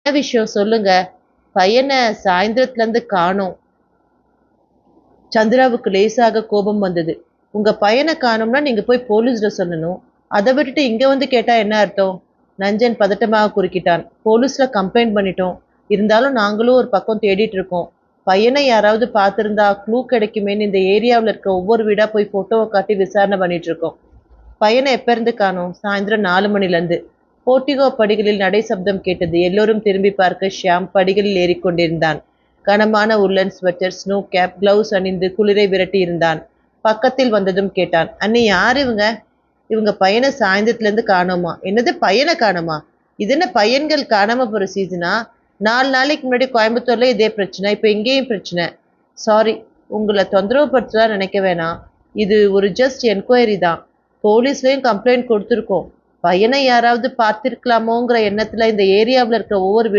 என்ன விஷயம் சொல்லுங்க. பையன சாயந்திரத்துலேருந்து காணோம். சந்திராவுக்கு லேசாக கோபம் வந்தது. உங்க பையன காணோம்னா நீங்க போய் போலீஸ்ல சொல்லணும். அத விட்டுட்டு இங்க வந்து கேட்டா என்ன அர்த்தம்? நஞ்சன் பதட்டமாக குறுக்கிட்டான். போலீஸ்ல கம்ப்ளைண்ட் பண்ணிட்டோம். இருந்தாலும் நாங்களும் ஒரு பக்கம் தேடிட்டு இருக்கோம். பையனை யாராவது பார்த்திருந்தா க்ளூ கிடைக்குமேன்னு இந்த ஏரியாவுல இருக்க ஒவ்வொரு வீடா போய் ஃபோட்டோவ காட்டி விசாரணை பண்ணிட்டு இருக்கோம். பையனை எப்ப இருந்து காணோம்? சாயந்தரம் 4 மணிலேருந்து. போர்டிகோ படிகளில் நடை சப்தம் கேட்டது. எல்லோரும் திரும்பி பார்க்க ஷியாம் படிகளில் ஏறிக்கொண்டிருந்தான். கனமான உல்லன் ஸ்வெட்டர், ஸ்னோ கேப், கிளவுஸ் அணிந்து குளிரை விரட்டியிருந்தான். பக்கத்தில் வந்ததும் கேட்டான். அண்ணி யார் இவங்க? இவங்க பையனை சாயந்தரத்துலேருந்து காணோமா? என்னது பையனை காணோமா? இது என்ன பையன்கள் காணாம போற சீசனா? 4 நாளைக்கு முன்னாடி கோயம்புத்தூர்ல இதே பிரச்சனை. இப்ப இங்கேயும் பிரச்சனை. சாரி, உங்கள தொந்தரவு படுத்தலாம் நினைக்க வேணாம். இது ஒரு ஜஸ்ட் என்கொயரி தான். போலீஸ்லயும் கம்ப்ளைண்ட் கொடுத்துருக்கோம். பையனை யாராவது பார்த்திருக்கலாமோங்கிற எண்ணத்துல இந்த ஏரியாவுல இருக்க ஒவ்வொரு